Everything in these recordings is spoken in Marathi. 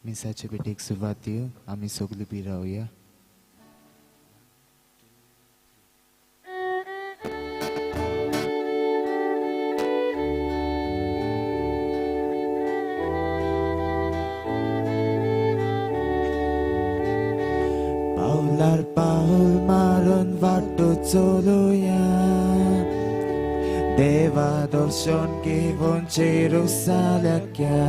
मिसाचे भेटेक सुरवात दियो आमी सगळीं बी रावया. Paular Paul maron varto चलुया देवा दर्शन घेवन जेरुसालेमच्या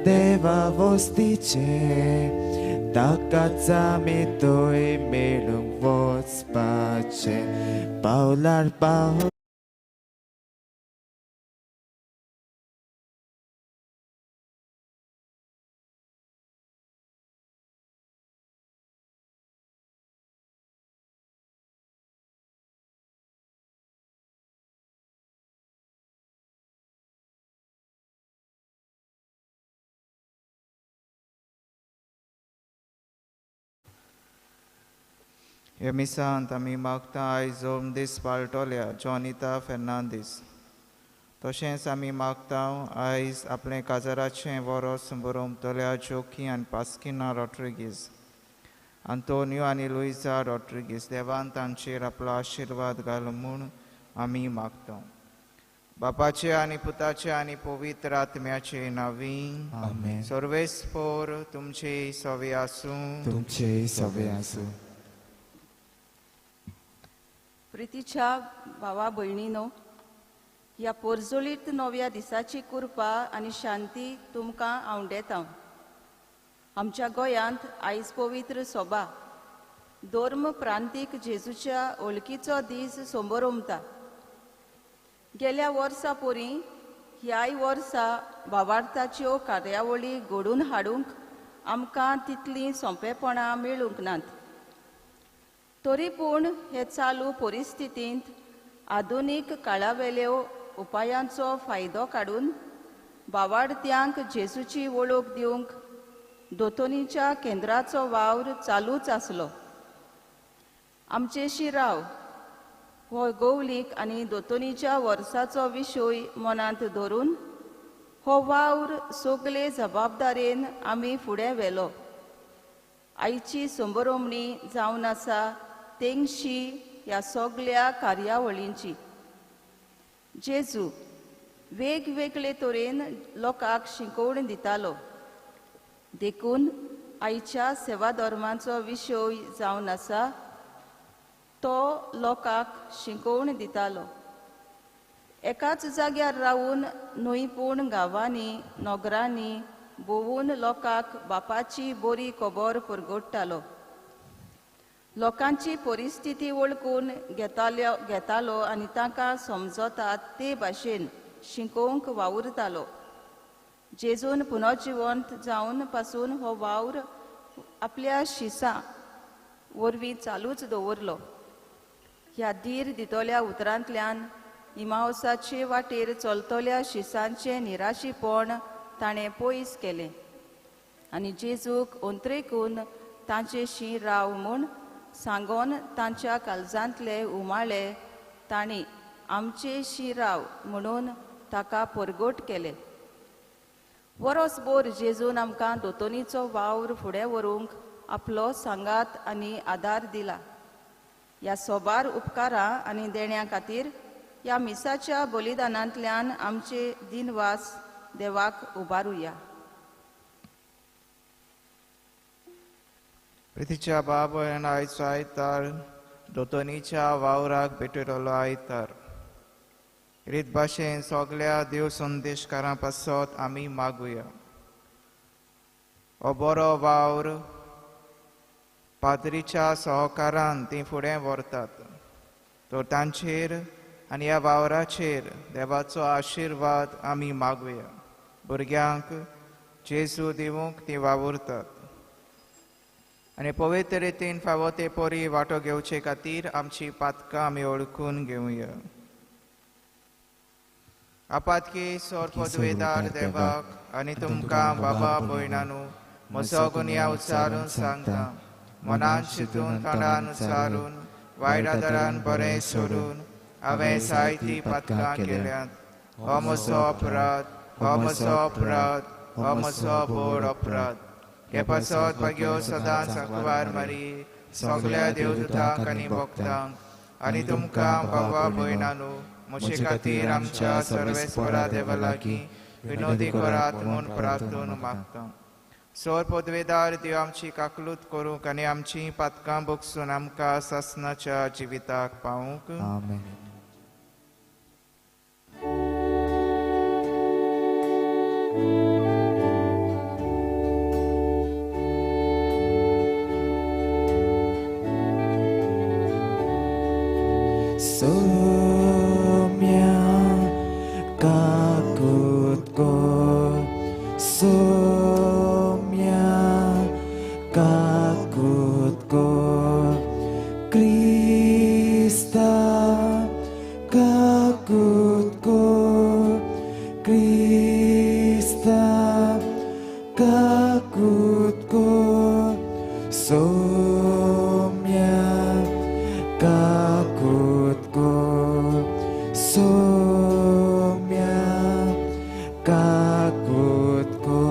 देवा वस्तीचे ताकाच आमी थंय मेळूंक वचपाचे पावलार पावल ह्या मिसांत आमी मागता आयज ओम दीस पाळटोल्या जॉनिता फेर्नांदीस. तशेंच आमी मागता आयज आपलें काजाराचें वरोस बरोवंतल्या जोकी आनी पास्किना रॉड्रिगीस, आंतोनियो आनी लुइजा रॉड्रिगीस. देवान तांचेर आपलो आशिर्वाद घाल म्हूण आमी मागता. बापाचे आनी पुताचे आनी पवित्र आत्म्याचे नांवी आमेन. सर्वेस्पोर तुमचे सवे आसूं. तुमचे सवे आसूं. प्रितीच्या भावा भयणीनो, ह्या पोरजोळीत नव्या दिसाची कृपा आनी शांती तुमकां आवडेता. आमच्या गोंयांत आयज पवित्र सोबा धर्म प्रांतीक जेजूच्या वळखीचो दीस सोंबोरमता. गेल्या वर्सा परी ह्याय वर्सा भावार्थाच्यो कार्यावळी घडोवन हाडूंक आमकां तितलीं सोंपेपणां मेळूंक नात. तरी पूण हे चालू परिस्थितींत आधुनीक काळावेल्यो उपायांचो फायदो काडून भावार्थ्यांक जेजूची वळख दिवंक दोतोनीच्या केंद्राचो वावर चालूच आसलो. आमचे शिराव हो गवलीक आनी दोतोनीच्या वर्साचो विशय मनांत धरून हो वावर सगळे जबाबदारेन आमी फुडें व्हेलो. आयची संबरमणी जावन आसा तेंगशी ह्या सगळ्या कार्यावळींची. जेजू वेगवेगळे तरेन लोकांक शिकवण दितालो. देखून आयच्या सेवा धर्माचो विशय जावन आसा तो लोकांक शिकवण दितालो. एकाच जाग्यार रावून न्हय पूण गांवांनी नगरांनी भोंवून लोकांक बापाची बरी खबर परगडटालो. लोकांची परिस्थिती वळखून घेतालो आनी तांकां समजतात ते भाशेन शिकोवंक वावुरतालो. जेजून पुनर्जिवंत जावन पासून हो वावर आपल्या शिसां वरवीं चालूच दवरलो. ह्या धीर दितोल्या उतरांतल्यान इमावसाचे वाटेर चलतल्या शिसांचें निराशीपण ताणें पयस केलें आनी जेजूक अंतरेकून तांचे शीं राव म्हूण सांगोन तांच्या काळजांतले उमाळे तांणी आमचे शीं राव म्हणून ताका परगट केले. वरोसभर जेजून आमकां दोतोनीचो वावर फुडें व्हरूंक आपलो सांगात आनी आदार दिला. ह्या सोबार उपकारां आनी देण्यां खातीर ह्या मिसाच्या बलिदानांतल्यान आमचे दिनवास देवाक उबारुया. प्रितीच्या बाबन आयचो आयतार दोतोनीच्या वावराक भेटयलो आयतार. रीत भाशेन सगळ्या देव संदेशकारां पासत आमी मागुया. हो बरो वावर पाद्रीच्या सहकारान ती फुडें व्हरतात. तर तांचेर आनी ह्या वावराचेर देवाचो आशिर्वाद आमी मागुया. भुरग्यांक जेजू दिवंक ती वावुरतात आनी पवित्र रितीन फावो ते परी वांटो घेवचे खातीर आमची पातकां आमी ओळखून घेवया. आपातकी सोर पदवेदार देवाक आनी तुमकां बाबा भयणानू म्हजो गुन्या उच्चारून सांगता मनान चिंतून तोंडान उच्चारून वायट आदारान बरें सोडून हांवें जायतीं पातकां केल्यांत हो म्हजो अपराध हो म्हजो अपराध हो म्हजो बोड अपराध हे पासत भाग्यो सदांच सांकवार मारी सगल्या देवदूतांक आनी भक्तांक आनी तुमकां बाबा भयणानू म्हजे खातीर आमच्या सर्वेस्परा देवा लागीं विनोदी करात म्हूण प्रार्थून मागता सोर पदवेदार देव आमची काकलूत करूंक आनी आमची पातकां भोगसून आमकां ससनाच्या जिविताक पावूंक आमेन. Somya kakutku, somya kakutku, Krista kakutku, Krista kakutku, somya kakutku, somya kakutku.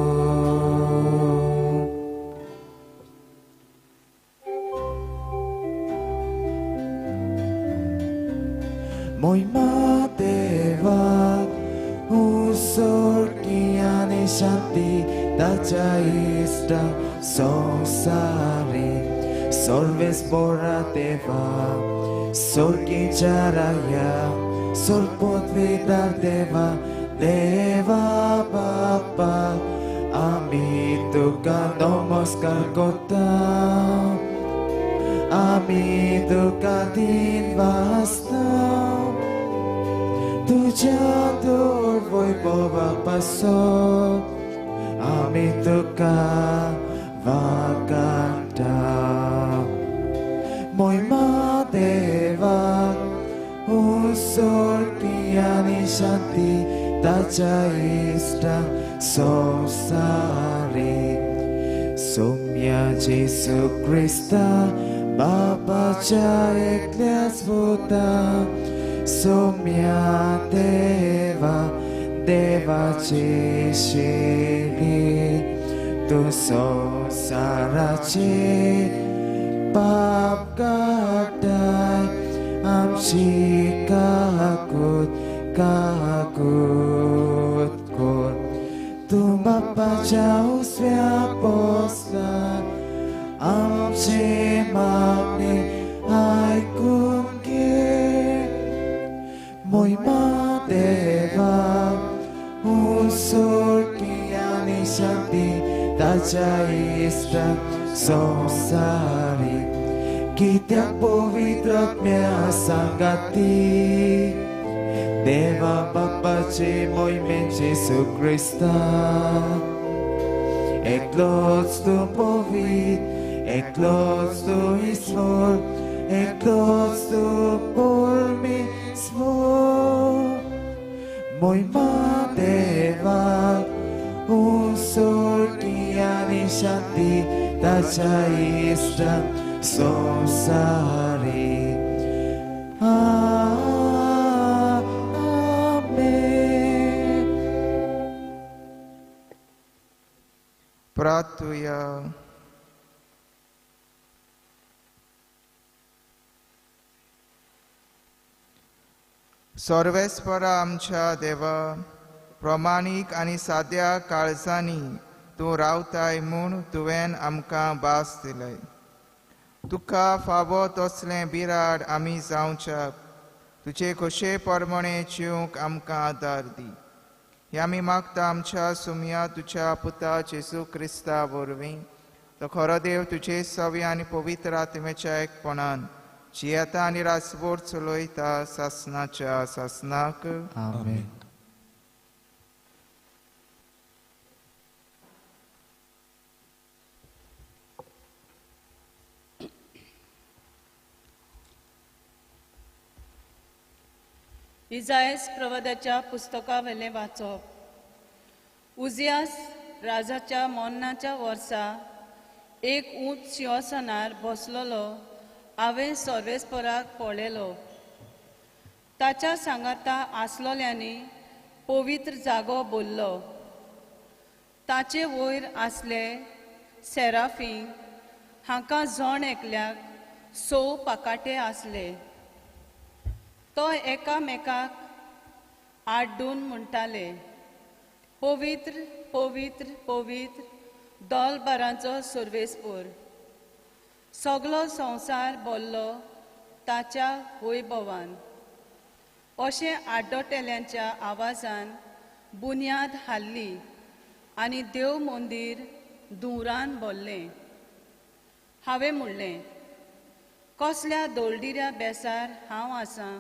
Moi matevat usor kiane shanti dachaista sonsare solves borateva sol kincharaya sol podvedar deva deva papa amituka namaskar kota amituka din vasta तुझ्या दूर वैभवा पासो आम्ही तुका वागता मोहिमा देवा उसोटी आणि शांती ताच्या इष्टा संसारी सौम्या जेसू ख्रिस्ता बाबाच्या एकल्याच होता सौम्या देवा देवाचे शेळी तू संसाराचे पाप काटाय आमची काकूत काकूत कोर तू बापाच्या उजव्या पोसला आमचे मागणे ऐकून घे मोहिमा देवा उसोटी आणि शांती ताच्या इष्टा संसारी कित्याक पवित्र आत्म्या सांगाती देवा बापाचे मोहिमेन जेसू ख्रिस्ता एकलोच तू पवित्र एकलोच तू ईश्वर एकलोच तू परमेश्वर मोहिमा देवा उसोटी आणि शांती ताच्या इष्टा संसारी आमेन. प्रार्थूया सर्वेस्परा आमच्या देवा प्रमाणीक आनी साद्या काळजांनी तूं रावताय म्हूण तुवें आमकां भास दिलय तुका फावो तसलें बिराड आमी जावच्या तुजे खोशे परमणे जिवंक आमकां आदार दी हे आमी मागता आमच्या सुमया तुज्या पुता जेसू क्रिस्ता वरवीं तो खरो देव तुजे सव्य आनी पवित्र आत्म्याच्या एकपणान जियेता आनी रासभर चलयता सासनाच्या सासनाक आमेन. इजायस प्रवादाच्या पुस्तका वेले वाचप. उजियास राजाच्या मोन्नाच्या वर्सा एक ऊंच सिंहासनार बसलोलो हांवें सर्वेस्पराक पळयलो. ताच्या सांगाता आसलोल्यांनी पवित्र जागो बोल्लो. ताचे वयर आसले सेराफी हांकां जण एकल्याक 6 पाकाटे आसले. तो एकामेकाक आड्डून म्हणटाले, पवित्र पवित्र पवित्र दोलबारांचो सर्वेस्पर. सगलो संवसार बोल्लो ताच्या वैभवान. अशें आड्डोटेल्यांच्या आवाजान बुन्याद हाल्ली आनी देव मंदीर धुंवरान भरलें. हांवें म्हणलें, कसल्या दोलडिऱ्या बेसार हांव आसां,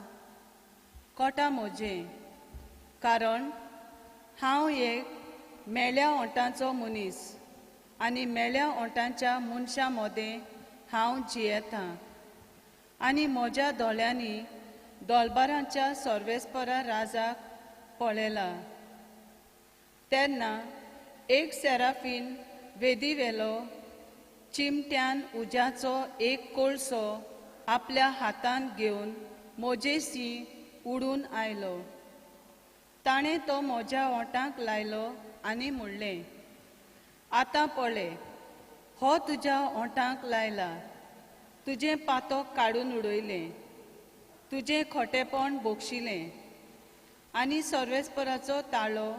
कोटा म्हजें, कारण हांव एक मेल्या ओंटांचो मनीस आनी मेल्या ओंटांच्या मनशां मदें हांव जियेतां. आनी म्हज्या दोळ्यांनी दोलबारांच्या सर्वेस्परा राजाक पळयला. तेन्ना एक सेराफीन वेदी वेलो चिमट्यान उज्याचो एक कोळसो आपल्या हातान घेवन मोजेसी उडून आयलो. ताणें तो म्हज्या ओंटाक लायलो आनी म्हणलें, आतां पळय, हो तुज्या ओंटाक लायला. तुजें पातोक काडून उडयलें, तुजें खोटेपण बोगशिलें. आनी सर्वेस्पराचो ताळो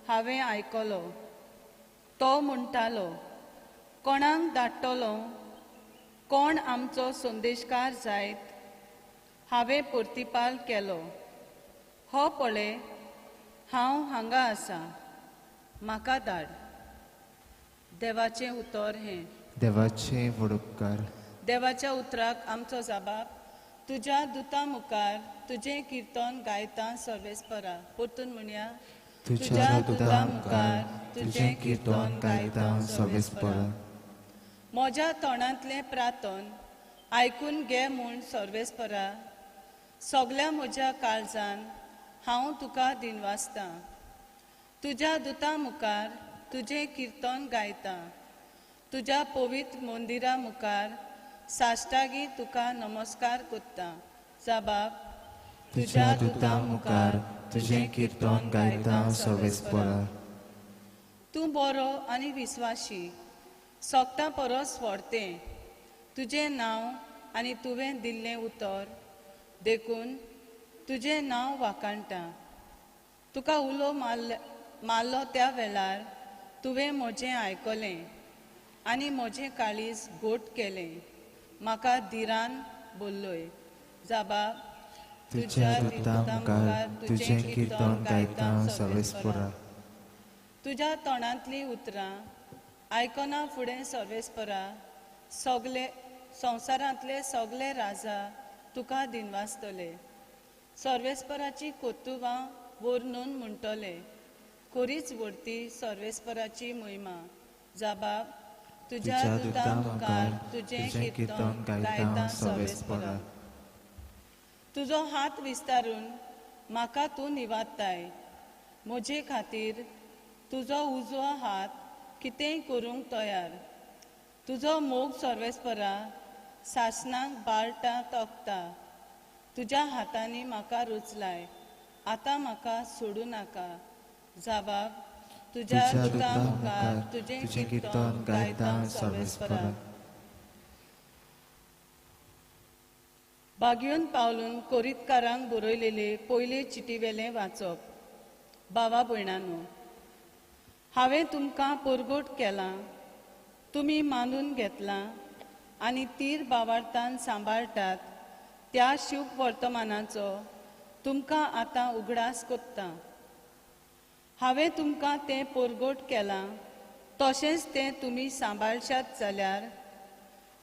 हांवें आयकलो. तो म्हणटालो, कोणाक धाडटलो, कोण आमचो संदेशकार जायत. हांवें प्रतिपाल केलो, हो पळय, हांव हांगा आसां, म्हाका धाड. देवाचें उतर हें. देवाचे वडुपकार. देवाच्या उतराक आमचो जाबाब. तुज्या दुता मुखार तुजें किर्तन गायता सर्वेस्परा. परतून म्हणया, तुझ्या दुता मुखार तुझें कीर्तन गायता सर्वेस्परा. म्हज्या तोंडांतलें प्रार्थन आयकून घे म्हूण सर्वेस्परा. सगल्या म्हज्या काळजान हांव तुका दिनवासतां. तुज्या दुता मुखार तुजें कीर्तन गायता. तुज्या पवित्र मंदिरा मुखार साश्टागी तुका नमस्कार कोत्ता. जाबाब, तुझ्या दुता मुखार तुझें कीर्तन गायता सर्वेस्परा. तूं बरो आनी विस्वाशी, सोगता परस व्हडतें. तुजें नांव आनी तुवें दिल्लें उतर देखून तुजें नांव वाखाणटा. तुका उलो मारलो त्या वेळार तुवें म्हजें आयकलें आनी म्हजें काळीज घोट केलें. म्हाका धिरान बोल्लोय. जाबाब, तुझ्या दुता मुखार तुझें कीर्तन गायता सर्वेस्परा. तुज्या तोंडांतलीं उतरां आयकना फुडें सर्वेस्परा. सगले संवसारांतले सगले राजा तुका दिनवासतले. सर्वेस्पराची कोतुवां वर्णून म्हणटले, खरीच व्हडती सर्वेस्पराची महिमा. जाबाब, तुज्या दुता मुखार तुजें कीर्तन गायता सर्वेस्परा. तुजो हात विस्तारून म्हाका तूं निवाडटाय. म्हजे खातीर तुजो उजवो हात कितेंय करूंक तयार. तुजो मोग सर्वेस्परा सासणाक बाळटा तोखता. तुज्या हातांनी म्हाका रुचलाय. आतां म्हाका सोडूं नाका. जाबाब, तुज्या दुता मुखार तुजें कीर्तन गायता सर्वेस्परा. बागयोन पावलून कोरीतकारांक बरयलेले पयले चिटीवेलें वाचप. भावा भयणांनो, हांवें तुमकां परगट केलां, तुमी मानून घेतलां आनी तीर भावार्थान सांबाळटात त्या शुभ वर्तमानाचो तुमकां आतां उगडास कोत्ता. हांवें तुमकां तें परगट केलां, तशेंच तें तुमी सांबाळशात जाल्यार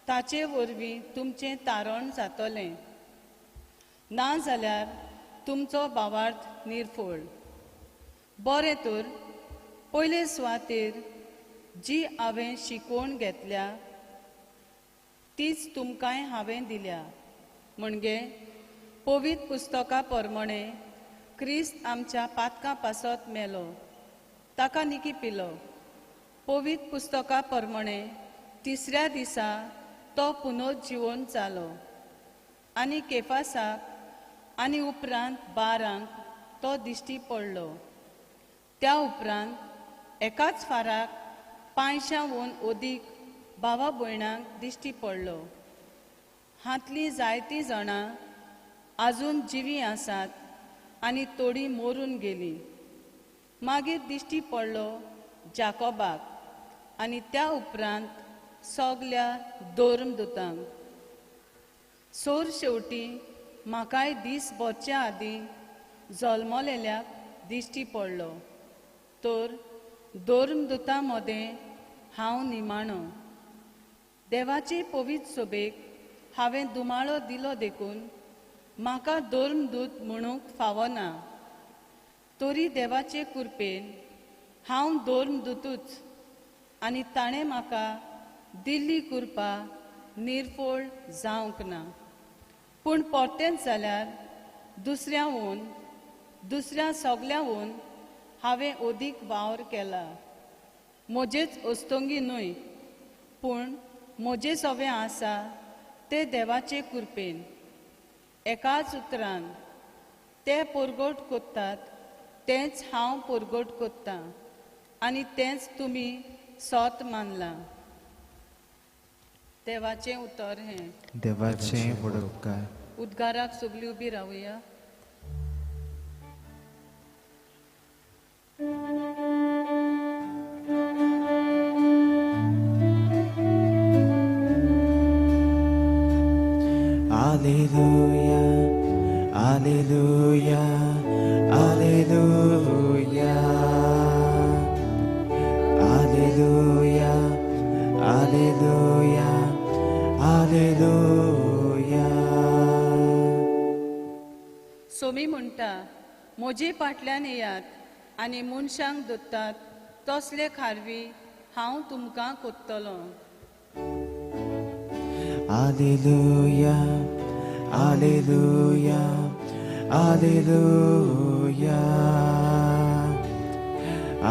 ताचे वरवीं तुमचें तारण जातलें. ना जाल्यार तुमचो भावार्थ निर्फळ. बरें तर, पयले सुवातेर जी हांवें शिकवण घेतल्या तीच तुमकांय हांवें दिल्या. म्हणजे पवित्र पुस्तका प्रमाणे क्रिस्त आमच्या पातकां पासत मेलो, ताका निकी पिलो. पवित्र पुस्तका प्रमाणे तिसऱ्या दिसा तो पुनर्जीवन जालो आनी केफासाक आनी उपरांत 12 तो दिश्टी पडलो. त्या उपरांत एकाच फाराक 500 ओदीक भावा भयणांक दिश्टी पडलो. हातलीं जायतीं जाणां आजून जिवी आसात आनी थोडीं मरून गेलीं. मागीर दिश्टी पडलो जाकोबाक आनी त्या उपरांत सगल्या धोर्मदूतांक. सोर शेवटी म्हाकाय दीस भरच्या आदीं जल्मलेल्याक दिश्टी पडलो. तर धोर्मदूतां मदें हांव निमाणो. देवाचे पवित्र सोबेक हांवें दुमाळो दिलो देखून म्हाका धोर्मदूत म्हणूंक फावना. तरी देवाचे कृपेन हांव धोर्मदूतूच आनी ताणें म्हाका दिल्ली कृपा निर्फळ जावंक ना. पूण परतेंच जाल्यार दुसऱ्या सगल्याहून हांवें ओदीक वावर केला. म्हजेच ओस्तोंगी न्हय, पूण म्हजें सवें आसा तें देवाचे कृपेन. एकाच उतरान ते परगट कोत्तात तेंच हांव परगट कोत्तां आनी तेंच तुमी सोत मानलां. देवाचें उतर हें. देवाचें व्हड उपकार. उद्गाराक सगळीं उबी रावया. Alleluia, Alleluia, Alleluia, Alleluia, Alleluia, Alleluia. Somi म्हणटा, म्हजे फाटल्यान येयात आनी मनशांक दोत्तात तसले खारवी हांव तुमकां कोत्तलों. Alleluia, Alleluia, Alleluia,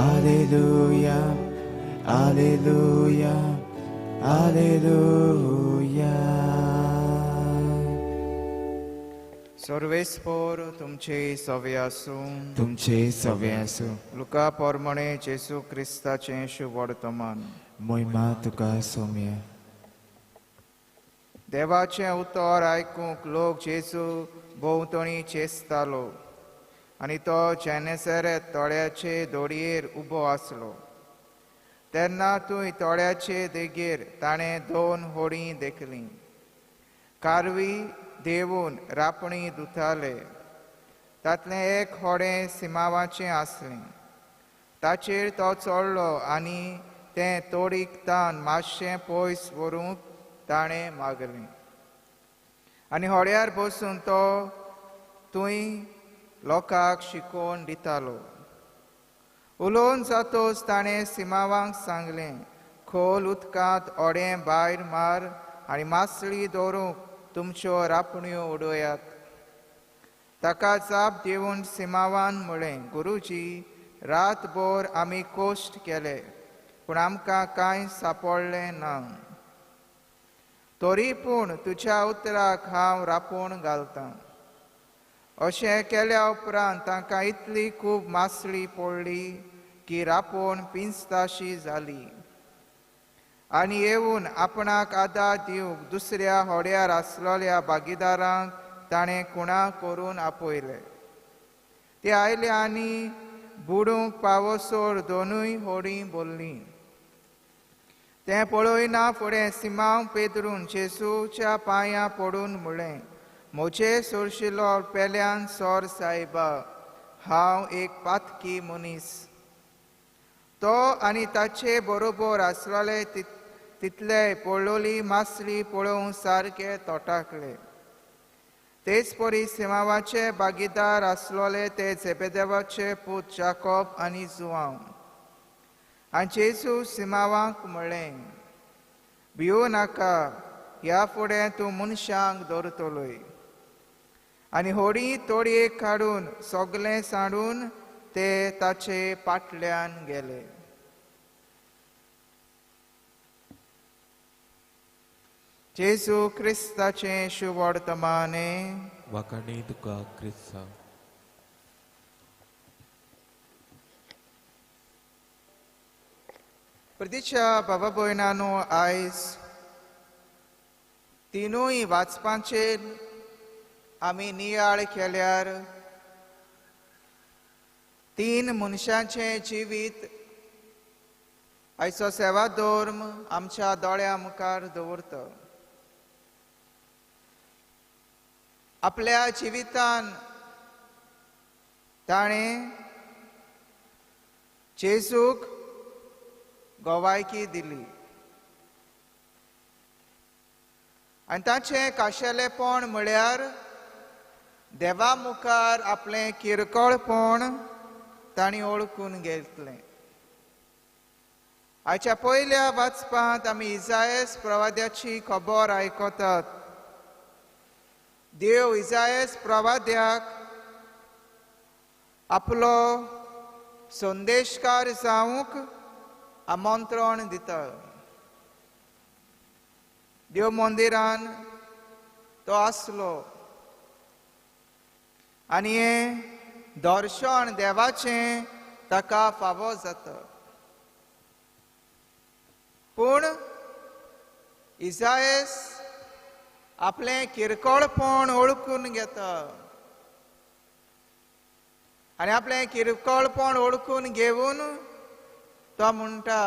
Alleluia, Alleluia, Alleluia. सर्वेस्पोर तुमचे सवे आसूं. तुमचे सवे आसूं. लुका पोरमणे जेसू क्रिस्ताचें शुभ वर्तमान. मोहिमा तुका सौम्य. देवाचें उतर आयकूंक लोक जेजू भोंवतणी चेस्तालो आनी तो जेनेसरेत तळ्याचे दोडयेर उबो आसलो. तेन्ना थंय तळ्याचे देगेर ताणें 2 होडीं देखलीं. कारवी देवून रापणी दुताले. तातलें एक होडें सिमावाचें आसलें. ताचेर तो चडलो आनी तें तोडीक तान मातशें पयस व्हरूंक ताणें मागलें. आनी होड्यार बसून तो थंय लोकांक शिकोवन दितालो. उलोवन जातोच ताणें सिमावांक सांगलें, खोल उदकांत ओडें भायर मार आनी मासळी दवरूंक तुमच्यो रापण्यो उडयात. ताका जाप दिवन सिमावान म्हळें, गुरुजी, रातभर आमी कोश्ट केले पूण आमकां कांय सांपडलें ना. तरी पूण तुज्या उतराक हांव रापोण घालतां. अशें केल्या उपरांत तांकां इतली खूब मासळी पडली की रापोण पिंजताशी जाली. आनी येवन आपणाक आदार दिवंक दुसऱ्या होड्यार आसलोल्या भागीदारांक ताणें कुणा करून आपयले. ते आयले आनी बुडूंक पावसोर 2 होडीं भरलीं. तें पळयना फुडें सिमांव पेद्रून जेजूच्या पांयां पडून म्हळें, म्हजे सोरशिल्लो पेल्यान सोर सायबा, हांव एक पातकी मनीस. तो आनी ताचे बरोबर आसलोले तितले पडलोली मासळी पळोवन सारके तोटाकले. तेच परी सिमावाचे भागीदार आसलोले ते झेबेदेवाचे पूत जाकोब आनी जुआंव. आनी जेजू सिमावांक म्हळें, भिवू नाका, ह्या फुडें तूं मनशांक दवरतलोय. आनी होडी तोडयेक काडून सगळें सांडून ते ताचे फाटल्यान गेले. जेजू क्रिस्ताचें शुभ वर्तमाने वाकाणी तुका क्रिस्ता. प्रतीच्या बाबा भयणांनो, आयज तिनूय वाचपांचेर आमी नियाळ केल्यार तीन मनशांचें जिवीत आयचो सेवा धर्म आमच्या दोळ्या मुखार दवरता. आपल्या जिवितान ताणें जेजूक गोवायकी दिली आनी ताचें खाशेलेपण म्हळ्यार देवा मुखार आपलें किरकोळपण तांणी ओळखून घेतलें. आयच्या पयल्या वाचपांत आमी इसायास प्रवाद्याची खबर आयकतात. देव इसायास प्रवाद्याक आपलो संदेशकार जावंक आमंत्रण दिता. देव मंदिरान तो आसलो आनी हें दर्शन देवाचें ताका फावो जाता. पूण इसायास आपलें किरकोळपण ओळखून घेता आनी आपलें किरकोळपण ओळखून घेवन तो म्हणटा,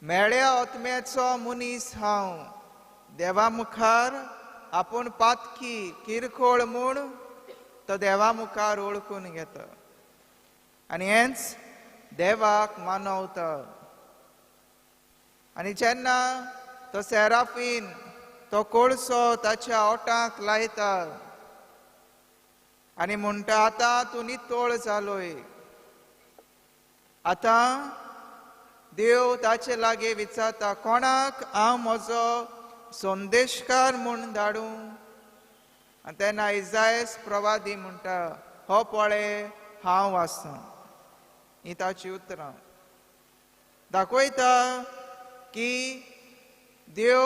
मेळ्या आत्म्याचो मनीस हांव, देवा मुखार आपूण पातकी किरकोळ म्हूण तो देवा मुखार ओळखून घेता आनी हेंच देवाक मानवता. आनी जेन्ना तो सेराफीन तो कोळसो ताच्या ओठांक लायता आनी म्हणटा, आतां तूं नितोळ जालोय. आतां देव ताचे लागीं विचारता, कोणाक हांव म्हजो संदेशकार म्हूण धाडूं? आनी तेन्ना इसायास प्रवादी म्हणटा, हो पळय हांव आसां. ही ताची उतरां दाखयता की देव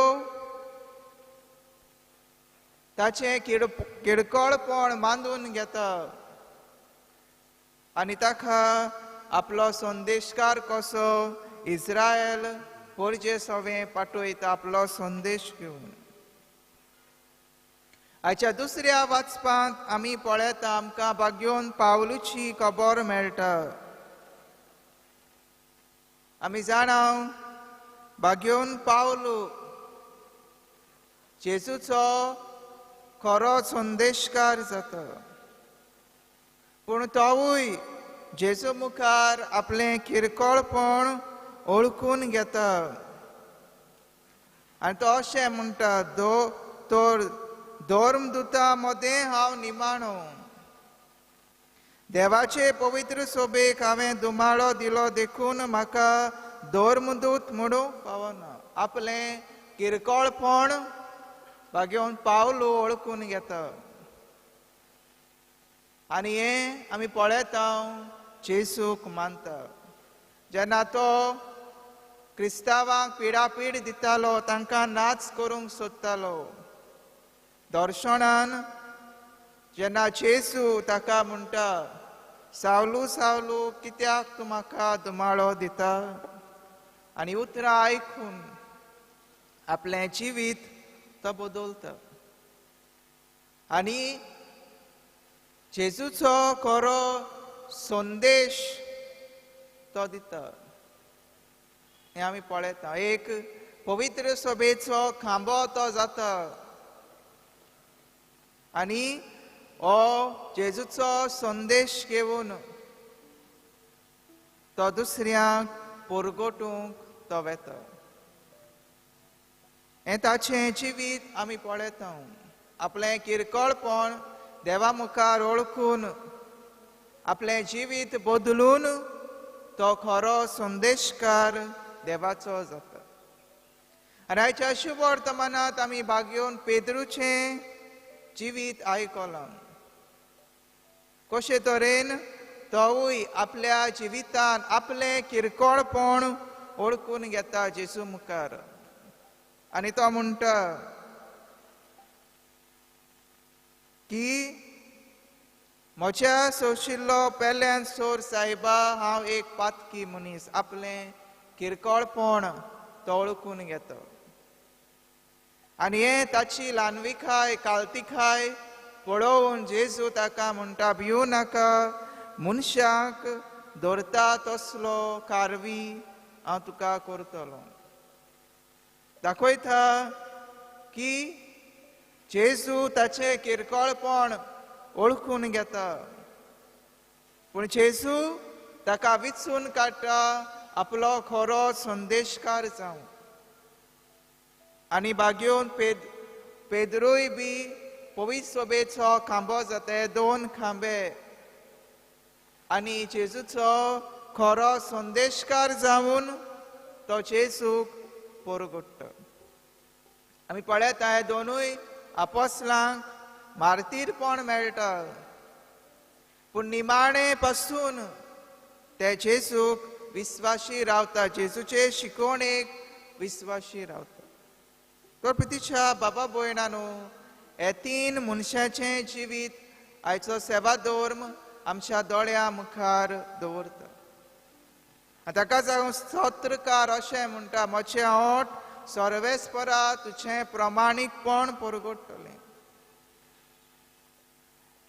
ताचें किरकोळपण बांदून घेता आनी ताका आपलो संदेशकार कसो इस्रायल परजेसोवें पाठयता आपलो संदेश घेवन. आयच्या दुसऱ्या वाचपांत आमी पळयता आमकां बाग्योन पावलूची खबर मेळटा. आमी जाणां बाग्योन पावलू जेजूचो खरो संदेशकार जाता. पूण तोवूय जेजू मुखार आपलें किरकोळपण ओळखून घेता आनी तो अशें म्हणटा, धर्मदुता मदें हांव निमाणो. देवाचे पवित्र सोबेक हांवें दुमाळो दिलो देखून म्हाका धर्मदूत म्हणूंक फावना. आपलें किरकोळपण बाग्योन पावलू ओळखून घेता आनी हें आमी पळयता जेजूक मानता. जेन्ना तो क्रिस्तांवांक पिडापीड दितालो, तांकां नाच करूंक सोदतालो, दर्शनान जेन्ना जेजू ताका म्हणटा, सावलू सावलू कित्याक तूं म्हाका दुमाळो दिता? आनी उतरां आयकून आपलें जिवीत तो बदलता आनी जेजूचो खरो संदेश तो दिता. हें आमी पळयता. एक पवित्र सभेचो खांबो तो जाता आनी हो जेजूचो संदेश घेवन तो दुसऱ्यांक परगटूंक तो वेता. हें ताचें जिवीत आमी पळयता. आपलें किरकोळपण देवा मुखार ओळखून आपलें जिवीत बदलून तो खरो संदेशकार देवाचो जाता. आनी आयच्या शुभ वर्तमानांत आमी बाग्योन पेद्रूचें जिवीत आयकलां. कशे तरेन तोवूय आपल्या जिवितान आपलें किरकोळपण ओळखून घेता जेजू मुखार. आनी तो म्हणटा की म्हज्या सोशिल्लो पेल्यान सोर सायबा हांव एक पातकी मनीस. आपलें किरकोळपण तो ओळखून घेता. आनी हें ताची ल्हानविकाय काळतिकाय पळोवन जेजू ताका म्हणटा भिवू नाका, मनशाक धरता तसलो कारवी हांव तुका करतलो. दाखयता की जेजू ताचें किरकोळपण ओळखून घेता. पूण जेजू ताका विचून काडटा आपलो खरो संदेशकार जावं. आनी बागेवन पेद्रूय बी पवित्र सोबेचो खांबो जाता. 2 खांबे आनी जेजूचो खरो संदेशकार जावन तो जेजूक पोरगोडटा. आमी पळयता हे दोनूय आपोस्लांक मार्तीरपण मेळटा. पूण निमाणे पासून ते जेजूक विस्वाशी रावता. जेजूचे शिकवणेक विस्वाशी रावता. तर प्रितीच्या बाबा भयणांनो, हे 3 मनशांचें जिवीत आयचो सेवा धर्म आमच्या दोळ्या मुखार दवरता. ताका लागून स्तोत्रकार अशें म्हणटा म्हजें ओठ सर्वेस्परा तुजें प्रमाणीकपण परगडटलें.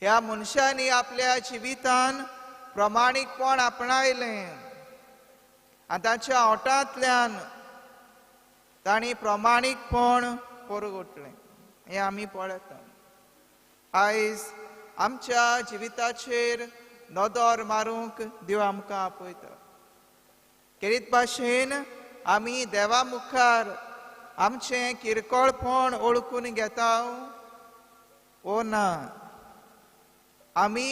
ह्या मनशांनी आपल्या जिवितान प्रमाणीकपण आपणायलें आनी ताच्या ओठांतल्यान तांणी प्रमाणीकपण परगडलें. हें आमी पळयता. आयज आमच्या जिविताचेर नदर मारूंक देव आमकां आपयता. केरीत भाशेन आमी देवा मुखार आमचें किरकोळपण ओळखून घेता वो ना. आमी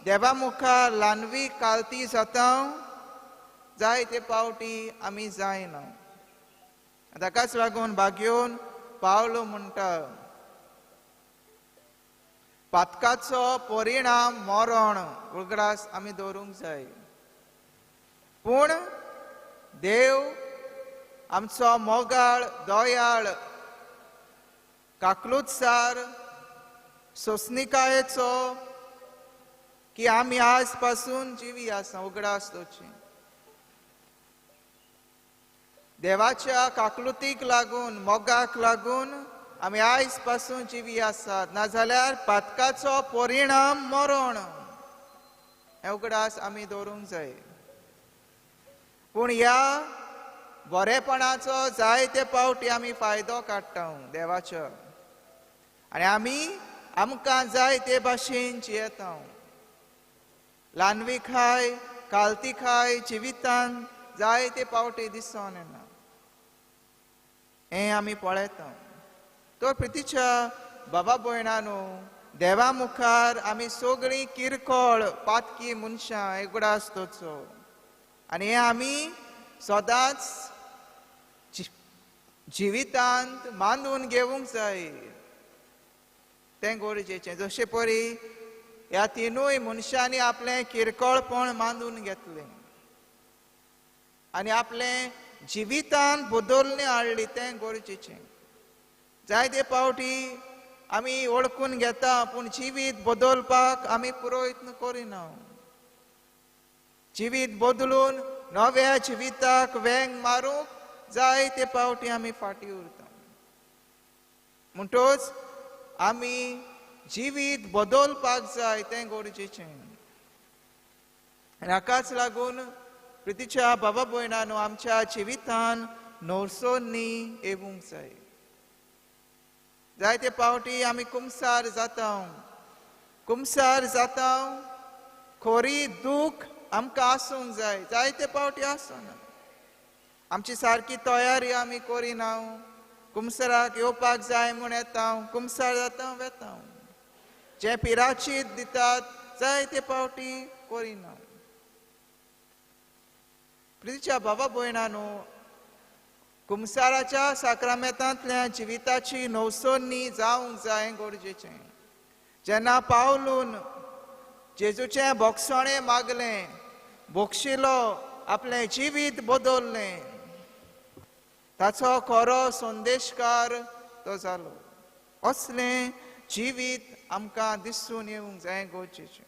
देवा मुखार ल्हानवी कालती जाता जायते पावटी आमी जायना. ताकाच लागून बागेवन पावलो म्हणटा पातकाचो परिणाम मरण उगडास आमी दवरूंक जाय. पूण देव आमचो मोगाळ दयाळ काकलुतसार सोसनिकायेचो की आमी आज पासून जिवी आसा उगडास दवरची. देवाच्या काकलुतीक लागून मोगाक लागून आमी आयज पासून जिवी आसात. नाजाल्यार पातकाचो परिणाम मरण हें उगडास आमी दवरूंक जाय. पूण ह्या बरेपणाचो जायते पावटी आमी फायदो काडटा देवाचो. आनी आमी आमकां जाय ते भाशेन जियेता. ल्हानविकाय कालतिकाय जिवितान जायते पावटी दिसून येना. हें आमी पळयता. तो प्रितीच्या बाबा भयणांनो, देवा मुखार आमी सगळीं किरकोळ पातकी मनशां उगडास दवरचो. आनी हें आमी सदांच जिवितांत मानून घेवंक जाय. तें गरजेचें. जशें परी ह्या 3 मनशांनी आपलें किरकोळपण मानून घेतलें आनी आपलें जिवितांत बदलणी हाडली तें गरजेचें. जायते पावटी आमी ओळखून घेता पूण जिवीत बदलपाक आमी प्रयत्न करिना. जिवीत बदलून नव्या जिविताक वेंग मारूंक जायते पावटी आमी फाटीं उरता. म्हणटच आमी जिवीत बदलपाक जाय तें गरजेचें. हाकाच लागून प्रितीच्या बाबा भयणांनो, आमच्या जिवितान नवसोनी येवंक जाय. जायते पावटी आमी कुमसार जाता. खरी दूख आमकां आसूंक जाय. जायते पावटी आसना. आमची सारकी तयारी आमी करिना. कुमसाराक येवपाक जाय म्हूण येता, कुमसार जाता वेता. जे पिराचीत दितात जायते पावटी करिना. प्रितीच्या बाबा भयणांनो, कुमसाराच्या साक्रामेंतांतल्यान जिविताची नवसोनी जावंक जाय गरजेचें. जेन्ना पावलून जेजूचें बोगसणें मागलें, बोगशिलो, आपलें जिवीत बदललें, ताचो खरो संदेशकार तो जालो. असलें जिवीत आमकां दिसून येवंक जाय गरजेचें.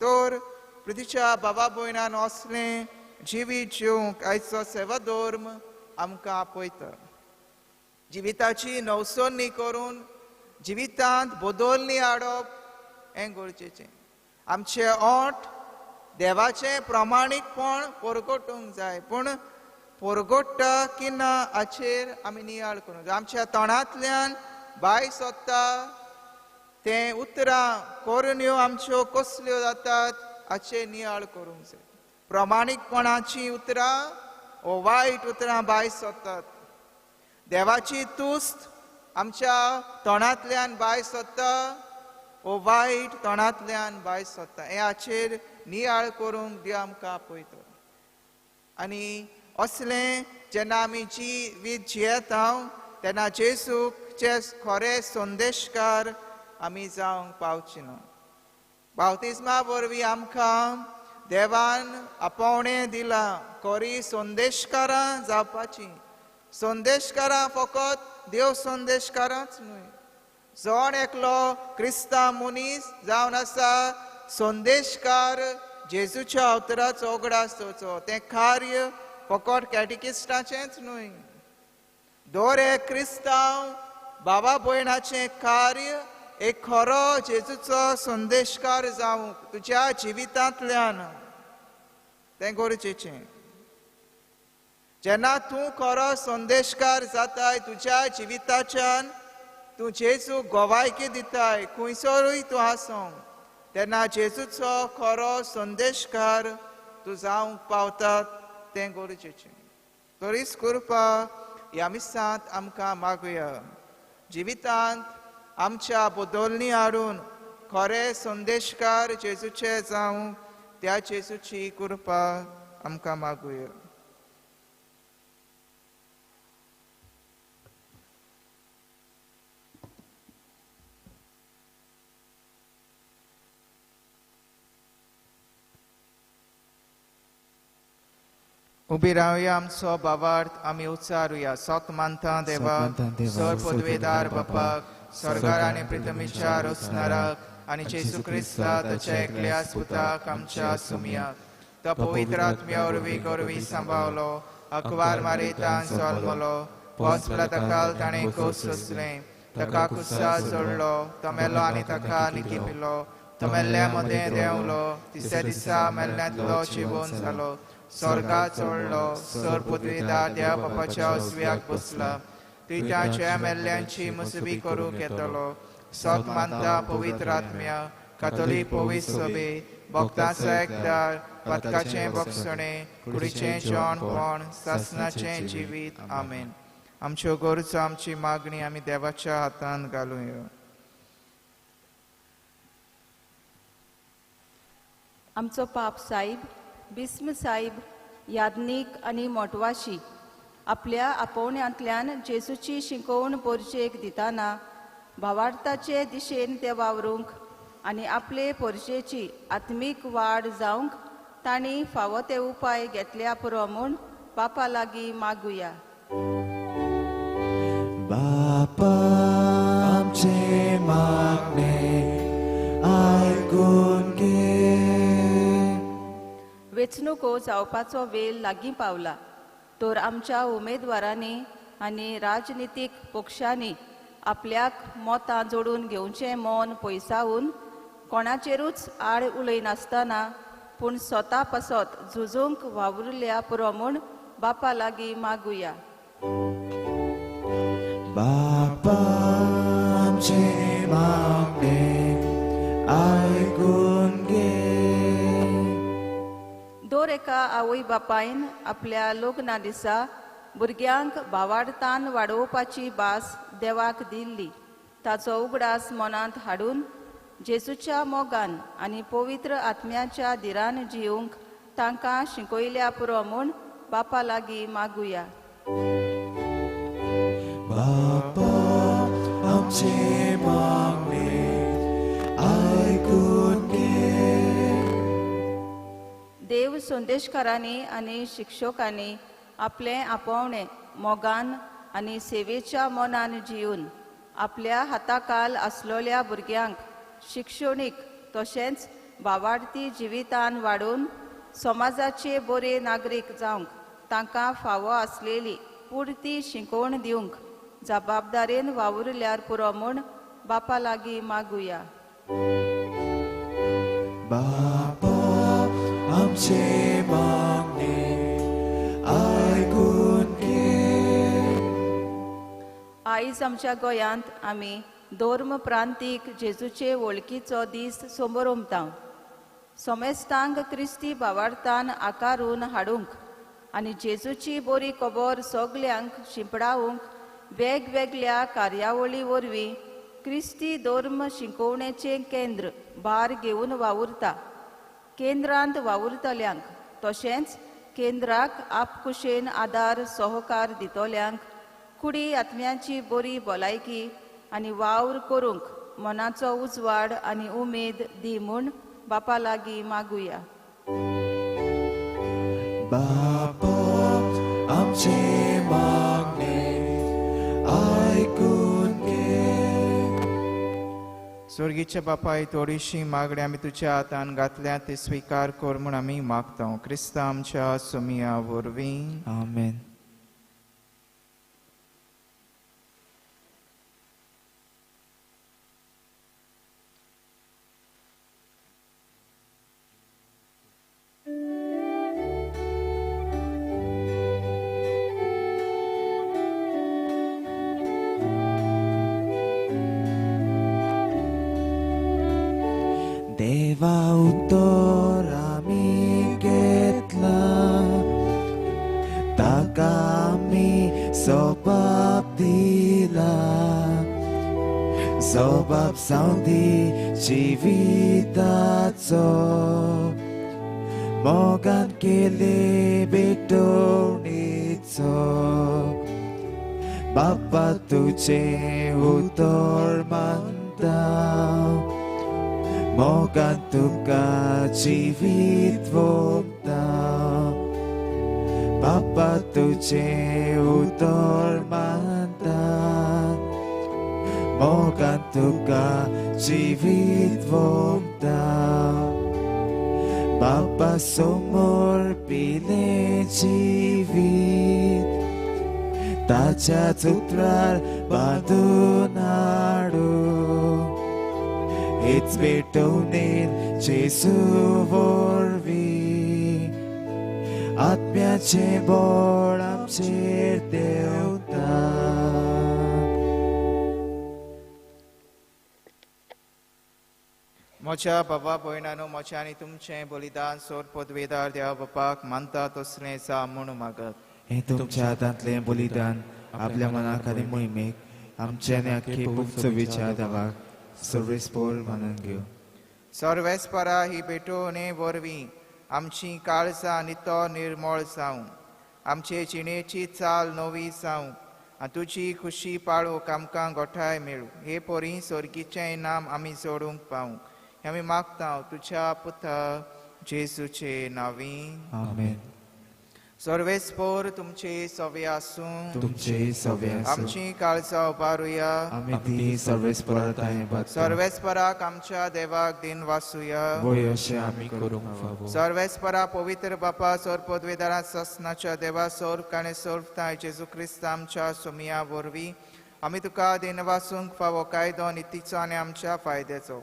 तर पृथ्वीच्या बाबा भयणान असलें जिवीत जिवंक आयचो सेवा धर्म आमकां आपयता. जिविताची नवसोन्नी करून जिवितांत बदलणी हाडप हें गरजेचें. आमचे ओंठ देवाचें प्रामाणीकपण परगटूंक जाय, पूण परगट्टा की ना हाचेर आमी नियाळ करूंक जाय. आमच्या तोंडांतल्यान भायर सरता तें उतरां कोरण्यो आमच्यो कसल्यो जातात हाचेर नियाळ करूंक जाय. प्रामाणीकपणाचीं उतरां वो वायट उतरां भायर सरतात. देवाची तुस्त आमच्या तोंडांतल्यान भायर सरता वो वायट तोंडांतल्यान भायर सरता. हे हाचेर नियाळ करूंक देव आमकां आपयता. आनी असलें जेन्ना आमी जिवीत जियेता तेन्ना जेजूचे खरे संदेशकार आमी जावंक पावची ना. बावतिस्मा वरवीं आमकां देवान आपोवणें दिलां खरी संदेशकारां जावपाचीं. संदेशकारां फकत देव संदेशकारांच न्हय, जोण एकलो क्रिस्तांव मनीस जावन आसा संदेशकार जेजूच्या अवतराचो उगडास दवरचो. तें कार्य फकत कॅटिकिस्टाचेंच न्हय, दर एक क्रिस्तांव बाबा भयणाचें कार्य एक खरो जेजूचो संदेशकार जावंक तुज्या जिवितांतल्यान तें गरजेचें. जेन्ना तूं खरो संदेशकार जाताय तुज्या जिविताच्यान, तूं जेजूक गोवायकी दिताय खंयसरूय तूं आसूं, तेन्ना जेजूचो खरो संदेशकार तूं जावंक पावता तें गरजेचें. तरीच कृपा ह्या मिसांत आमकां मागुया. जिवितांत आमच्या बदलणी हाडून खरे संदेशकार जेजूचे जावं त्या जेजूची कृपा आमकां मागुया. उबी रावया. आमचो भावार्थ आमी उच्चारुया. सोत मानता देवा, सर पदवेदार बापाक, स्वर्गार आनी पृथ्वीच्या रचणाराक, आनी जेजू क्रिस्ता ताच्या एकल्या सुताक आमच्या सुमयाक, तो पवित्र आत्म्या वरवीं गरवी सांबाळलो, अकवार मारयतान जल्मलो, पोसला तकाल ताणें खूस सोंसलें, ताका खुसा जोडलो, तो मेलो आनी ताका निकिपिलो, तो मेल्ल्या मदें देंवलो, तिसऱ्या दिसा मेल्ल्यांतलो जिवंत जालो, स्वर्गात चडलो, सर पदवेदार देवा बापाच्या उजव्याक बसला, तिच्याच्या मेल्ल्यांची मुसबी करूंक येतलो. सोत मानता पवित्र आत्म्या, कातोलीक पवित्र सभे, भक्तांचो एकदार, पदकाचें बगसणें, कुडीचें जेवणपण, सासणाचें जिवीत. आमेन. आमच्यो गरजो आमची मागणी आमी देवाच्या हातांत घालुया. आमचो पाप साहेब, बिस्म साहेब, यादनीक आनी मोटवाशी आपल्या आपोवण्यांतल्यान जेजूची शिकवण पोरशेक दिताना भावार्थाचे दिशेन ते वावरूंक आनी आपले पोरशेची आत्मीक वाड जावंक तांणी फावो ते उपाय घेतल्या पुरो म्हूण बापा लागीं मागुया. बापा आमचे मागणे आयकून घे. वेंचणुको जावपाचो वेळ लागीं पावला, तर आमच्या उमेदवारांनी आनी राजनितीक पक्षांनी आपल्याक मतां जोडून घेवचें मोन पयसावून कोणाचेरूच आड उलयनासतना पूण स्वता पासत झुजूंक वावुरल्या पुरो म्हूण बापा लागीं मागुया. बापा आमचे मागणे आयकून घे. दर एका आवय बापायन आपल्या लग्ना दिसा भुरग्यांक भावार्थान वाडोवपाची भास देवाक दिल्ली. ताचो उगडास मनांत हाडून जेजूच्या मोगान आनी पवित्र आत्म्याच्या धिरान जिवंक तांकां शिकयल्या पुरो म्हूण बापा लागीं मागुया. बापा आमचे मागणे देव संदेशकारांनी आनी शिक्षकांनी आपले आपोवणे मोगान आनी सेवेच्या मनान जिवन आपल्या हाताखाल आसलोल्या भुरग्यांक शिक्षणीक तशेंच भावार्थी जिवितान वाडून समाजाचे बरे नागरीक जावंक तांकां फावो आसलेली पुर्ती शिकवण दिवंक जबाबदारेन वावुरल्यार पुरो म्हूण बापा लागीं मागुया. बापा आमचे मागणे आयकून घे. आयज आमच्या गोंयांत आमी धर्म प्रांतीक जेजूचे वळखीचो दीस समोरुमता. सोमेस्तांक क्रिस्ती भावार्थान आकारून हाडूंक आनी जेजूची बरी खबर सगल्यांक शिंपडावंक वेगवेगळ्या कार्यावळी वरवीं क्रिस्ती धर्म शिकवणेचें केंद्र भार घेवन वावुरता. केंद्रांत वावुरतल्यांक तशेंच केंद्राक आपकुशेन आदार सहकार दितल्यांक कुडी आत्म्याची बरी भलायकी आनी वावर करूंक मनाचो उजवाड आनी उमेद दी म्हूण बापा लागीं मागुया. बापा आमचे मागणे आयकून घे. स्वर्गीच्या बापा ही थोडीशी मागणी आमी तुज्या हातान घातल्या ती स्विकार कर म्हूण आमी मागता. क्रिस्ता आमच्या सुमिया वरवीं. आमेन. देवा उत्तर आमी घेतला ताका आमी जबाब दिला. जबाब जावंदी जिविताचो मोगान केले बेटोणेचो. बापा तुझे उतर मानता मोगान तुका जिवीत वोगता. बापा तुझे उतर मानता मोगान तुका जिवीत वोगता. बापा समोर पिले जिवीत ताच्या उतरार बांदून हाडू. हेच पेटवणेन जेजू वरवीं आत्म्याचे बळ आमचेर देंवता. म्हज्या बाबा भयणानो म्हजें आनी तुमचें बलिदान सोर पदवेदार देवा बापाक मानता तसलें जा म्हूण मागत. हे तुमच्या हातांतलें बलिदान आपल्या मनाक आनी मोहिमेक आमचे आनी आख्खे चवीच्या देवाक सर्वेस्पोर मानून घेव. सर्वेस्परा ही भेटोवणे वरवीं आमची काळजां नितो निर्मळ जावं. आमचे जिणेची चाल नवी जावं आनी तुजी खुशी पाळूंक आमकां गोठाय मेळूं. हे पोरी सर्गीचें इनाम आमी जोडूंक पावूं. हें आमी मागता तुज्या पुता जेजूचे नांवीं. आमेन. सर्वेस्पोर तुमचे सवे आसूं. तुमचे सवे आसूं. आमची काळजां उबारुया. आमी ती सर्वेस्पराताय बागता. सर्वेस्पराक आमच्या देवाक दिन वासुया. वय अशें आमी करूंक फावो. सर्वेस्परा पवित्र बापा सोर पदवेदारा ससनाच्या देवा सोर काणे सोरताय जेजू क्रिस्त आमच्या सुमिया वरवीं आमी तुका दिन वासूंक फावो कायदो नितीचो आनी आमच्या फायद्याचो.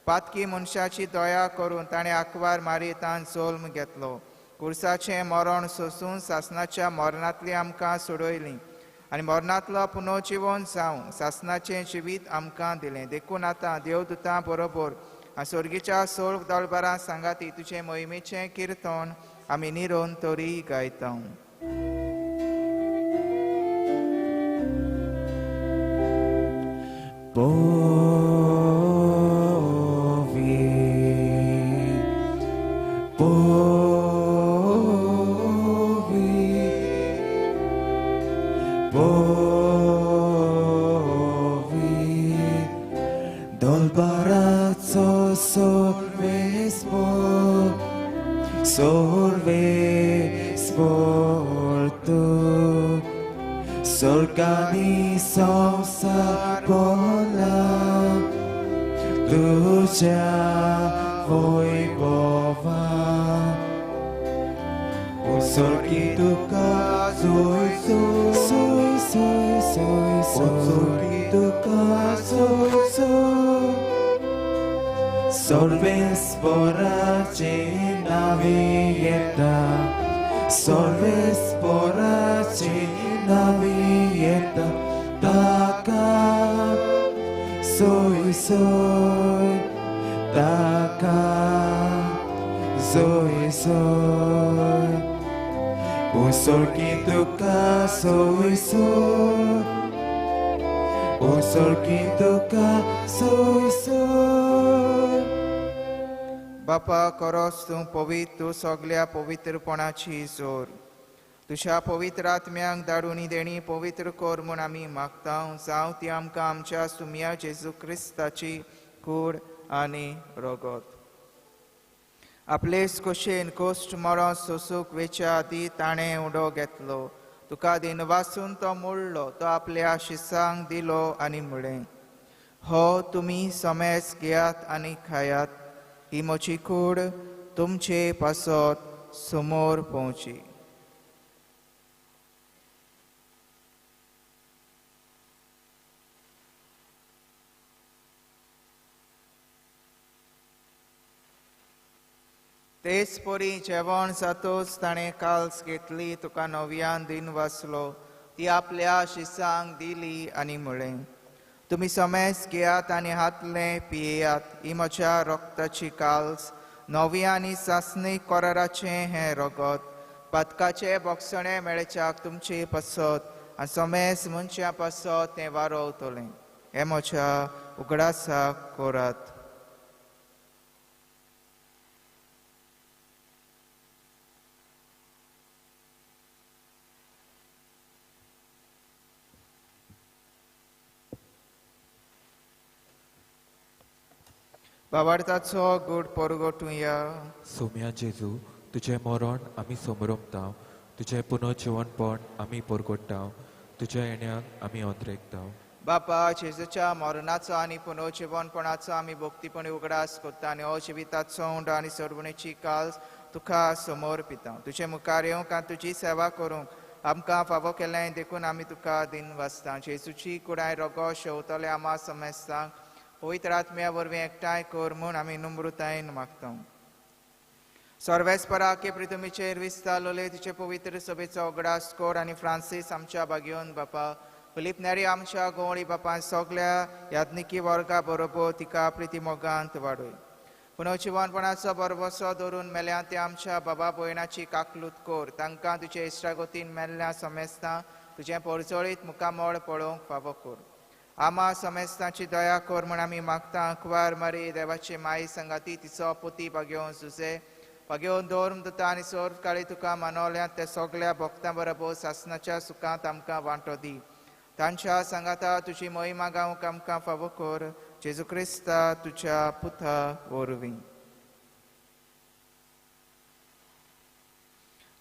पातकी मनशाची दया करून ताणें आंकवार मारी तान जोल्म घेतलो. कुर्साचें मरण सोंसून सासनाच्या मरणांतली आमकां सोडयली आनी मरणांतलो पुनर्जिवन जावं सासनाचें जिवीत आमकां दिलें. देखून आतां देवदूतां बरोबर आनी स्वर्गीच्या सोळ दळबारां सांगाती तुजें मोहिमेचें किर्तन आमी निरोन तरी गायता. sorve sportu solcani sonsa pola tuja voivova usorki tuka soy usorki tuka soy Solves porace navieta, solves porace navieta, taka, soy, taka, soy, un sol que toca, soy, un sol que toca, soy. बापा खरोच तूं पवित्र सगळ्या पवित्रपणाची जोर तुझ्या पवित्र आत्म्यांक धाडून देणी पवित्र कर म्हूण आमी मागता जावं ती आमकां आमच्या सुम्या जेजू क्रिस्ताची कूड आनी रगत आपलेच खोशेन कोश्ट मरण सोसूंक वेच्या आदी ताणें उडो घेतलो तुका दिनवासून तो मोडलो तो आपल्या शिसांक दिलो आनी म्हळें हो तुमी समेज घेयात आनी खायात ही म्हजी कूड तुमचे पासत समोर पोवची तेच परी जेवण जातोच ताणें काल्स घेतली तुका नव्यान दिन वाचलो ती आपल्या शिसांक दिली आनी म्हळें तुमी समेज घेयात आनी हातले पियेयात ही म्हज्या रक्ताची काल्स नव्या आनी सासणी कराराचें हें रगत पदकाचें बोगसणें मेळच्याक तुमचे पासत आनी समेज मनशां पासत तें वारोवतलें हें म्हज्या उगडासाक करात बाबार्थाचो गूड परगटुया सोम्या जेजू तुझें मरण आमी समरमताव तुझें पुनर्जिवनपण आमी परगट्टाव तुज्या येण्याक आमी अंतरेकताव बापा जेजूच्या मरणाचो आनी पुनर्जिवनपणाचो आमी भक्तीपणी उगडास करता आनी हो जिविताचो उंड आनी सरवणेची काल्स तुका समोर पिता तुजे मुखार येवंक आनी तुजी सेवा करूंक आमकां फावो केलें देखून आमी तुका दिन वाचता जेजूची कुडाय रगो शेवतले आमा समेस्तांक पवित्र आत्म्या वरवीं एकठांय कर म्हूण आमी नम्रतायेन मागता सर्वेस्परा के प्रितमीचेर विस्तारलोले तिचे पवित्र सभेचो उगडास कर आनी फ्रांसीस आमच्या बागेवन बापा फिलीप नेरी आमच्या गोवळी बापान सगळ्या याज्ञिकी वर्गा बरोबर तिका प्रिती मोगांत वाडय पुनर्जिवनपणाचो बरवसो धरून मेल्यां ते आमच्या बाबा भयणाची काकलूत कर तांकां तुजे इश्टागतीन मेल्ल्या समेस्तां तुजें परजळीत मुखामळ पळोवंक फावो कर आमा समेस्तांची दया कर म्हूण आमी मागता अखबार मारी देवाची माई संगाती तिचो पुती बागेवन सुजे बागेवन धर्म दुता आनी सोर काळी तुका मानवल्यांत ते सगळ्या भक्तां बरोबर सासणाच्या सुखांत आमकां वांटो दी तांच्या सांगाता तुजी महिमा गावंक आमकां फावो कर जेजू क्रिस्ता तुज्या पुता वरवीं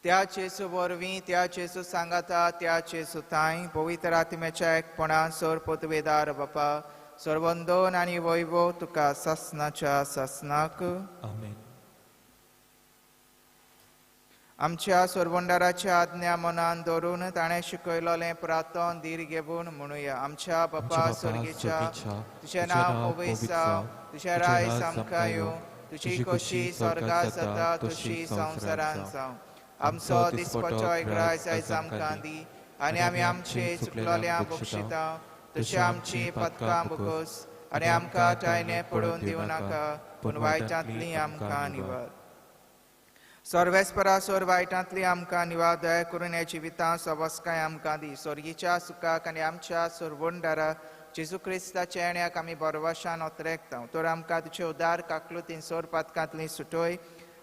त्या जेजू वरवीं त्या जेजू सांगाता त्या जेजू ताई पवित्र आत्म्याच्या एकपणान सोर पदवेदार बापा सर्वंदोन आनी वैभव तुका सासणाच्या सासणाक आमेन आमच्या सोरबंडाराच्या आज्ञा मनान धरून ताणें शिकयलोलें प्रार्थन धीर घेवन म्हणुया आमच्या बापा स्वर्गीच्या तुजें नांव पवित्र जावं तुजें राय आमकां येवं तुजी खोशी स्वर्गांत जाता तशी संवसारांत जावं आमचो दिसपटो एकराय आयज आमकां दी आनी आमी आमचे चुकलोल्यांक बक्षिता तशें आमची पदकां बगोस आनी आमकां टायने पडून दिवं नाका पूण वायटांतली आमकां निवाड सर्वेस्परा सोर वायटांतली आमकां निवाड दया करून हे जिवितां सवस्काय आमकां दी स्वर्गीच्या सुखाक आनी आमच्या सोरवंडारा जेजू क्रिस्ताच्या येण्याक आमी बरवशान ओतरेकता तर आमकां तुजे उदार काकलुतीन सोर पदकांतली सुटोय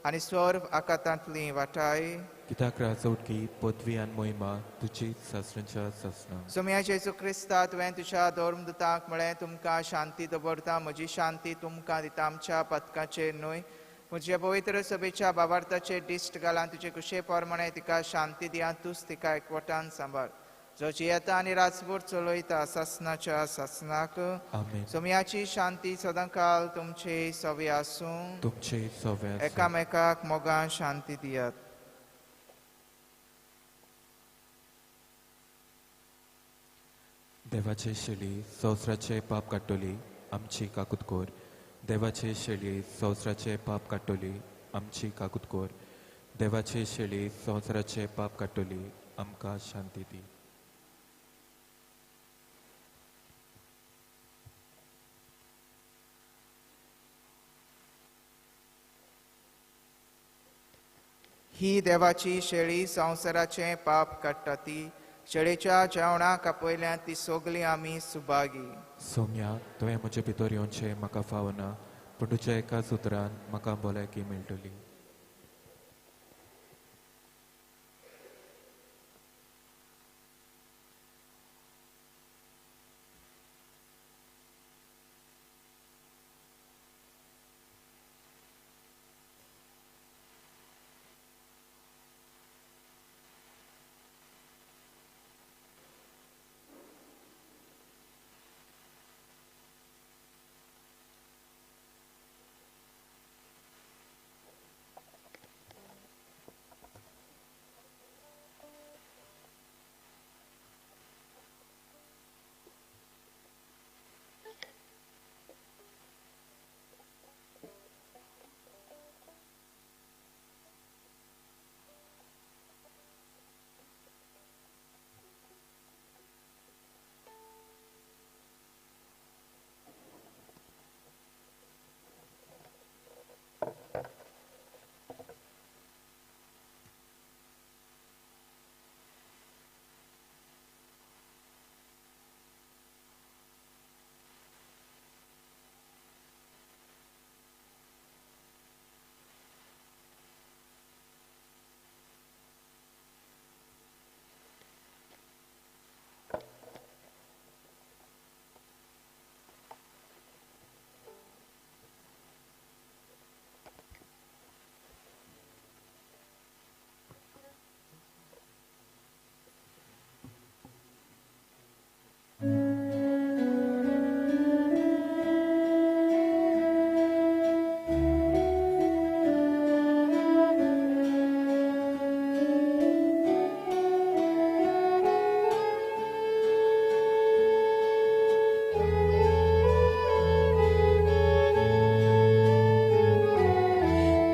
आनी सोर आकांतांतली वाटाय कित्याक राजवटकी पदवी आनी मोहिमा तुजी सासणाच्या सासणां सोम्या जेजू क्रिस्ता तुवें तुज्या धर्मदुतांक म्हळें तुमकां शांती दवरता म्हजी शांती तुमकां दिता आमच्या पदकाचेर न्हय तुझे पवित्र सभेच्या बाबार्थाचे दिश्ट घालान तुझे कुशे पोरमणे तिका शांती दियान तूच तिका एकवटान सांबाळ जो जियेता आनी राजपूर चलयता ससनाच्या ससनाक आमेन. सोम्याची शांती सदांकाल तुमचे सवे आसूं तुमचे सव्या एकामेकाक मोगान शांती दियात. देवाचे शेळी संवसाराचे पाप काडटली आमची काकूत कोर. देवाचे शेळी संवसाराचे पाप काडटली आमची काकूत कोर. देवाचे शेळी संवसाराचे पाप काडटली आमकां शांती दी. ही देवाची शेळी संवसाराचे पाप काडटा ती शेळेच्या जेवणाक आपयल्यान ती सोगली आमी सुभागी. सौम्या तुवें म्हजे भितर येवचें म्हाका फावना पूण तुज्या एकाच उतरान म्हाका भलायकी मेळटली.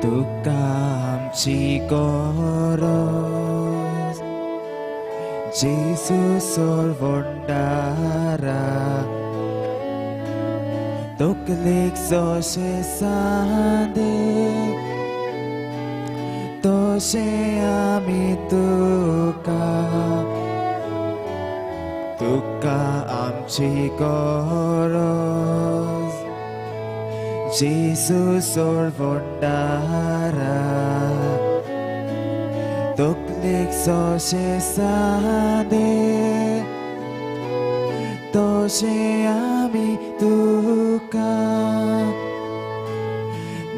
तुका आमची गरज जेसू सोलवंडारा तकलेक जशे सांदे तशे आमी तुका तुका आमची गरज जेसू सोलवंडारा तकलेक जशे सांदे तशे आमी तुका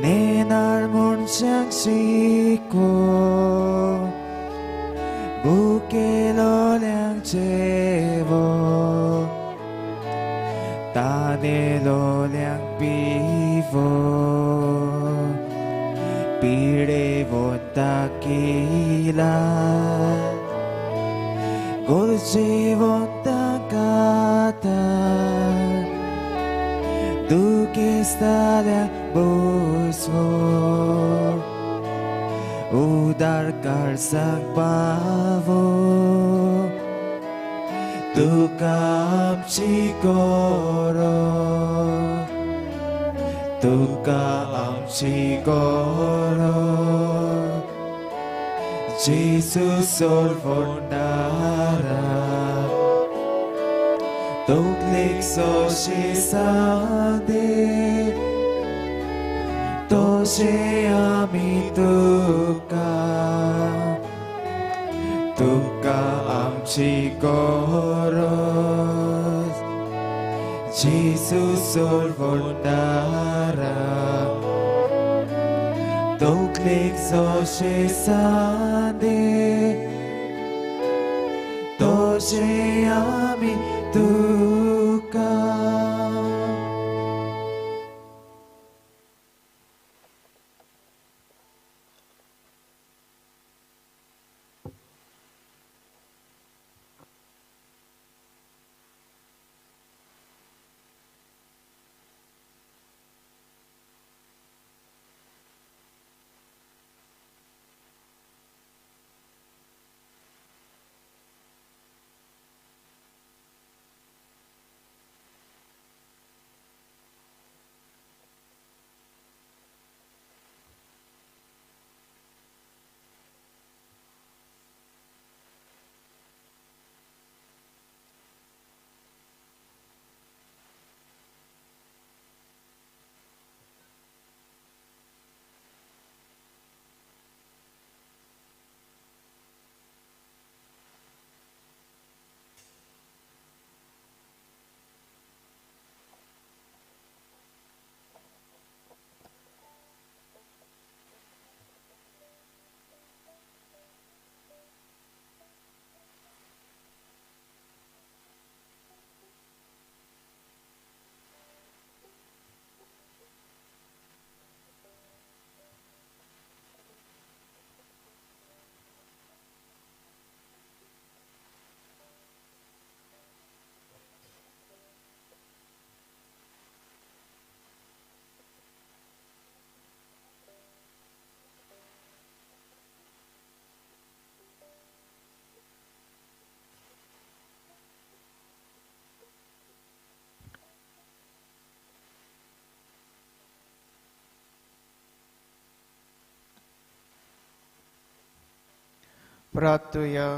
नेनार मनशाक शिको बुकेलोल्यांक जेवो तानेलोल्यांक पिवो पिडेवंताकिला golcevontakata dukeestalia bosvo udar karsang pavo tuka amchi goro tuka amchi goro Jesus solvonara Toklik so shisade Toshe ami tuka Tuka amchi goros Jesus solvonara एकलीक जशे सांदे तशे आमी तुका. प्रार्थुया.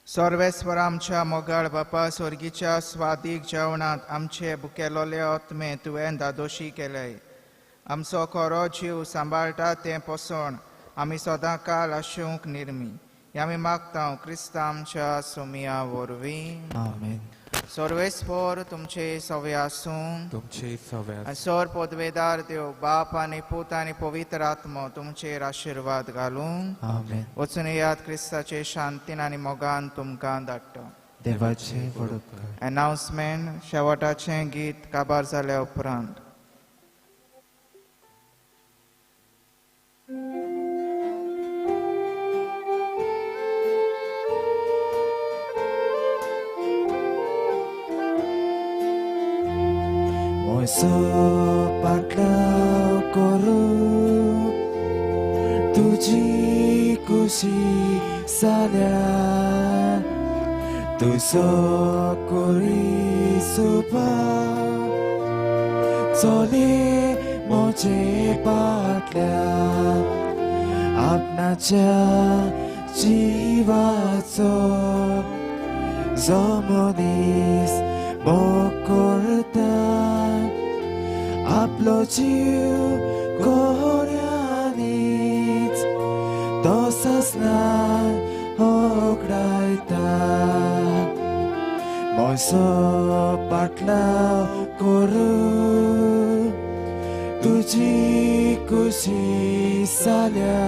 सर्वेस्वर आमच्या मोगाळ बापा स्वर्गीच्या स्वादीक जेवणात आमचे भुकेलोले आत्मे तुवें दादोशी केले. आमचो खरो जीव सांबाळटा तें पसोन आमी सदां काल आसूंक निर्मी. आमी मागता क्रिस्ता आमच्या सुमिया वरवीं. आमेन. सर्वेस्वर तुमचे सवे आसूं. तुमचे सव्या आनी सर पदवेदार देव बाप आनी पूत आनी पवित्र आत्मो तुमचेर आशिर्वाद घालूं. आमेन. वचून याद क्रिस्ताचे शांतीन आनी मोगान तुमकां धाडटा. देवाचे वडोदकार. अनाउन्समेंट शेवटाचें गीत काबार जाल्या उपरांत. Moiso patlaw koro तुझी खुशी साल्या तुझो कोरी सुपा चले मोचे पाटल्या आपणाच्या जिवाचो जो मनीस मोग करता आपलो जीव कोऱ्यांनीच तसोच ना होगडायता मोसो पाटलाव करू तुझी खुशी जाल्या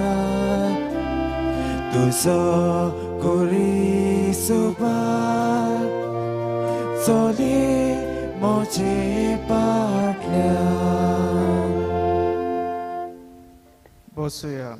तुझो कोरी सुभार चले मोचे पाटल्या. बसूया.